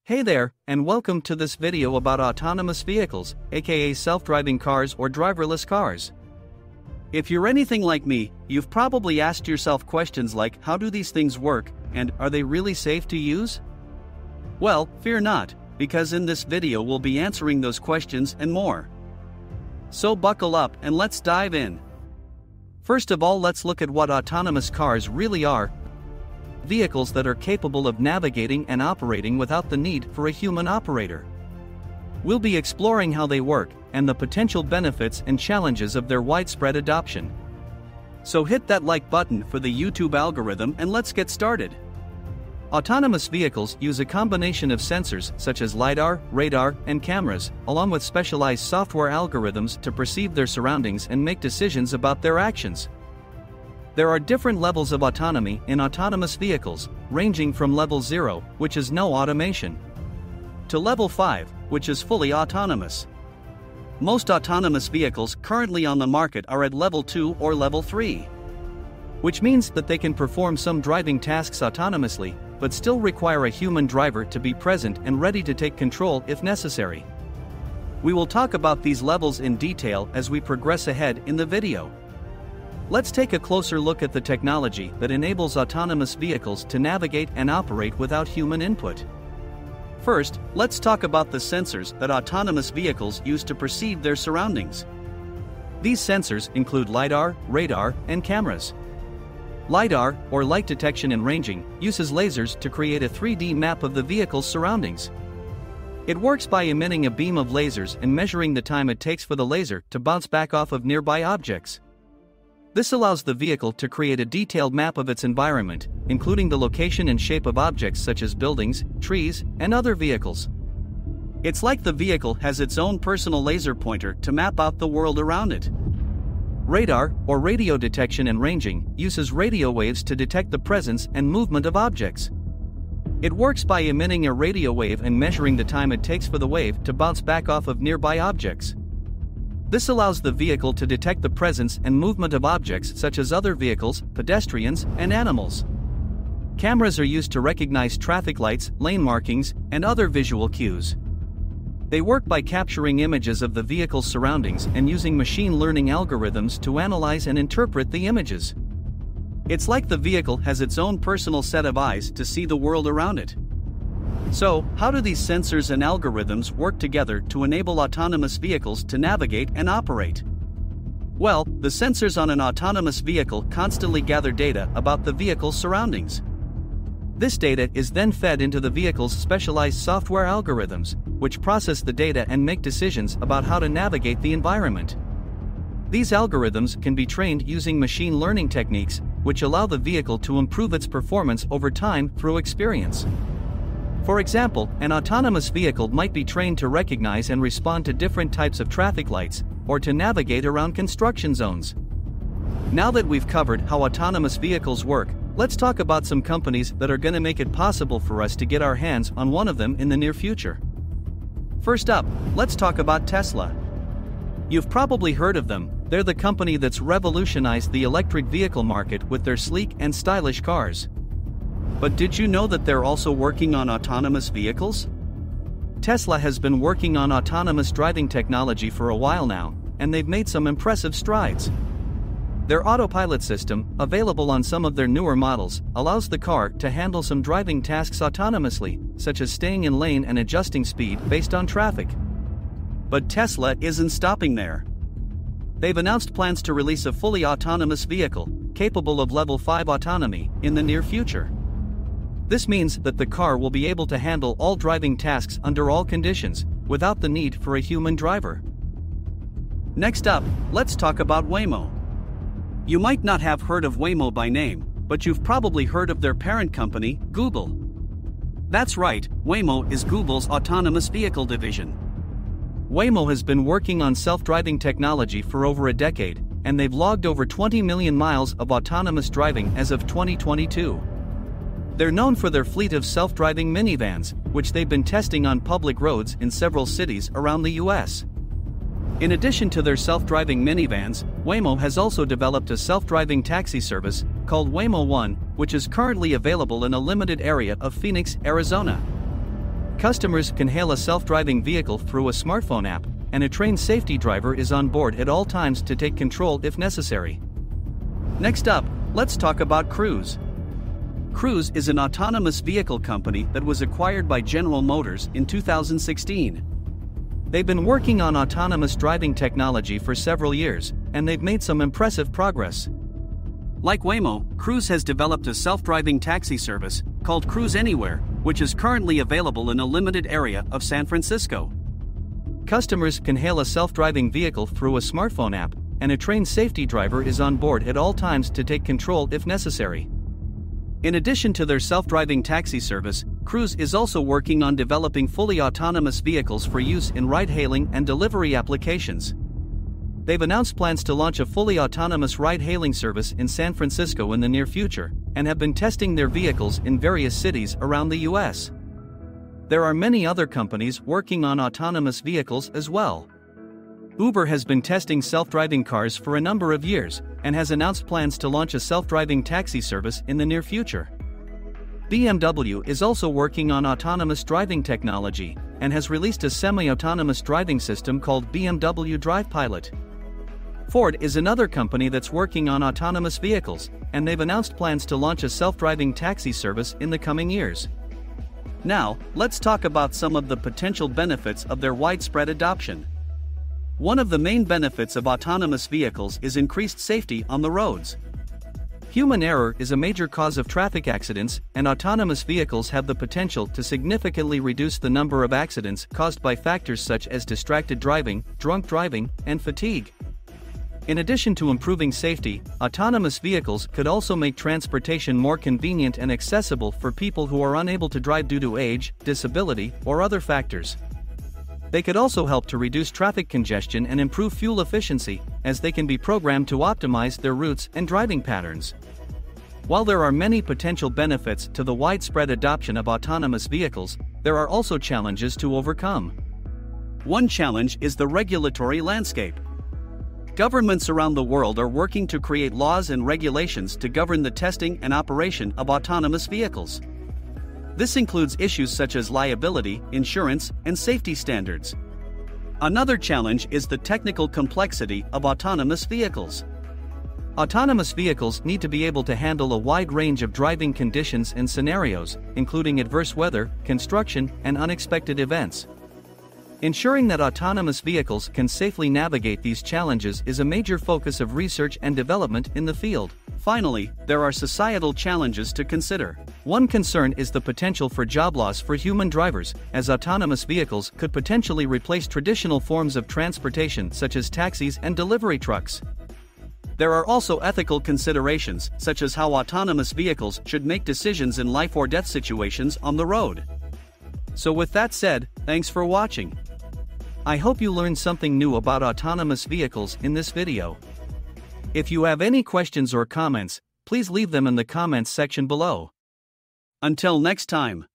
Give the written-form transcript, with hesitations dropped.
Hey there, and welcome to this video about autonomous vehicles, aka self-driving cars or driverless cars. If you're anything like me, you've probably asked yourself questions like, how do these things work, and are they really safe to use? Well, fear not, because in this video we'll be answering those questions and more. So buckle up and let's dive in. First of all, let's look at what autonomous cars really are. Vehicles that are capable of navigating and operating without the need for a human operator. We'll be exploring how they work and the potential benefits and challenges of their widespread adoption. So hit that like button for the YouTube algorithm and let's get started. Autonomous vehicles use a combination of sensors such as LiDAR, radar, and cameras, along with specialized software algorithms to perceive their surroundings and make decisions about their actions. There are different levels of autonomy in autonomous vehicles, ranging from level 0, which is no automation, to level 5, which is fully autonomous. Most autonomous vehicles currently on the market are at level 2 or level 3, which means that they can perform some driving tasks autonomously, but still require a human driver to be present and ready to take control if necessary. We will talk about these levels in detail as we progress ahead in the video. Let's take a closer look at the technology that enables autonomous vehicles to navigate and operate without human input. First, let's talk about the sensors that autonomous vehicles use to perceive their surroundings. These sensors include LiDAR, radar, and cameras. LiDAR, or light detection and ranging, uses lasers to create a 3D map of the vehicle's surroundings. It works by emitting a beam of lasers and measuring the time it takes for the laser to bounce back off of nearby objects. This allows the vehicle to create a detailed map of its environment, including the location and shape of objects such as buildings, trees, and other vehicles. It's like the vehicle has its own personal laser pointer to map out the world around it. Radar, or radio detection and ranging, uses radio waves to detect the presence and movement of objects. It works by emitting a radio wave and measuring the time it takes for the wave to bounce back off of nearby objects. This allows the vehicle to detect the presence and movement of objects such as other vehicles, pedestrians, and animals. Cameras are used to recognize traffic lights, lane markings, and other visual cues. They work by capturing images of the vehicle's surroundings and using machine learning algorithms to analyze and interpret the images. It's like the vehicle has its own personal set of eyes to see the world around it. So, how do these sensors and algorithms work together to enable autonomous vehicles to navigate and operate? Well, the sensors on an autonomous vehicle constantly gather data about the vehicle's surroundings. This data is then fed into the vehicle's specialized software algorithms, which process the data and make decisions about how to navigate the environment. These algorithms can be trained using machine learning techniques, which allow the vehicle to improve its performance over time through experience. For example, an autonomous vehicle might be trained to recognize and respond to different types of traffic lights, or to navigate around construction zones. Now that we've covered how autonomous vehicles work, let's talk about some companies that are going to make it possible for us to get our hands on one of them in the near future. First up, let's talk about Tesla. You've probably heard of them. They're the company that's revolutionized the electric vehicle market with their sleek and stylish cars. But did you know that they're also working on autonomous vehicles? Tesla has been working on autonomous driving technology for a while now, and they've made some impressive strides. Their autopilot system, available on some of their newer models, allows the car to handle some driving tasks autonomously, such as staying in lane and adjusting speed based on traffic. But Tesla isn't stopping there. They've announced plans to release a fully autonomous vehicle, capable of level 5 autonomy, in the near future. This means that the car will be able to handle all driving tasks under all conditions, without the need for a human driver. Next up, let's talk about Waymo. You might not have heard of Waymo by name, but you've probably heard of their parent company, Google. That's right, Waymo is Google's autonomous vehicle division. Waymo has been working on self-driving technology for over a decade, and they've logged over 20 million miles of autonomous driving as of 2022. They're known for their fleet of self-driving minivans, which they've been testing on public roads in several cities around the US. In addition to their self-driving minivans, Waymo has also developed a self-driving taxi service called Waymo One, which is currently available in a limited area of Phoenix, Arizona. Customers can hail a self-driving vehicle through a smartphone app, and a trained safety driver is on board at all times to take control if necessary. Next up, let's talk about Cruise. Cruise is an autonomous vehicle company that was acquired by General Motors in 2016. They've been working on autonomous driving technology for several years, and they've made some impressive progress. Like Waymo, Cruise has developed a self-driving taxi service called Cruise Anywhere, which is currently available in a limited area of San Francisco. Customers can hail a self-driving vehicle through a smartphone app, and a trained safety driver is on board at all times to take control if necessary. In addition to their self-driving taxi service, Cruise is also working on developing fully autonomous vehicles for use in ride-hailing and delivery applications. They've announced plans to launch a fully autonomous ride-hailing service in San Francisco in the near future, and have been testing their vehicles in various cities around the US. There are many other companies working on autonomous vehicles as well. Uber has been testing self-driving cars for a number of years, and has announced plans to launch a self-driving taxi service in the near future. BMW is also working on autonomous driving technology, and has released a semi-autonomous driving system called BMW Drive Pilot. Ford is another company that's working on autonomous vehicles, and they've announced plans to launch a self-driving taxi service in the coming years. Now, let's talk about some of the potential benefits of their widespread adoption. One of the main benefits of autonomous vehicles is increased safety on the roads. Human error is a major cause of traffic accidents, and autonomous vehicles have the potential to significantly reduce the number of accidents caused by factors such as distracted driving, drunk driving, and fatigue. In addition to improving safety, autonomous vehicles could also make transportation more convenient and accessible for people who are unable to drive due to age, disability, or other factors. They could also help to reduce traffic congestion and improve fuel efficiency, as they can be programmed to optimize their routes and driving patterns. While there are many potential benefits to the widespread adoption of autonomous vehicles, there are also challenges to overcome. One challenge is the regulatory landscape. Governments around the world are working to create laws and regulations to govern the testing and operation of autonomous vehicles. This includes issues such as liability, insurance, and safety standards. Another challenge is the technical complexity of autonomous vehicles. Autonomous vehicles need to be able to handle a wide range of driving conditions and scenarios, including adverse weather, construction, and unexpected events. Ensuring that autonomous vehicles can safely navigate these challenges is a major focus of research and development in the field. Finally, there are societal challenges to consider. One concern is the potential for job loss for human drivers, as autonomous vehicles could potentially replace traditional forms of transportation such as taxis and delivery trucks. There are also ethical considerations, such as how autonomous vehicles should make decisions in life or death situations on the road. So with that said, thanks for watching. I hope you learned something new about autonomous vehicles in this video. If you have any questions or comments, please leave them in the comments section below. Until next time.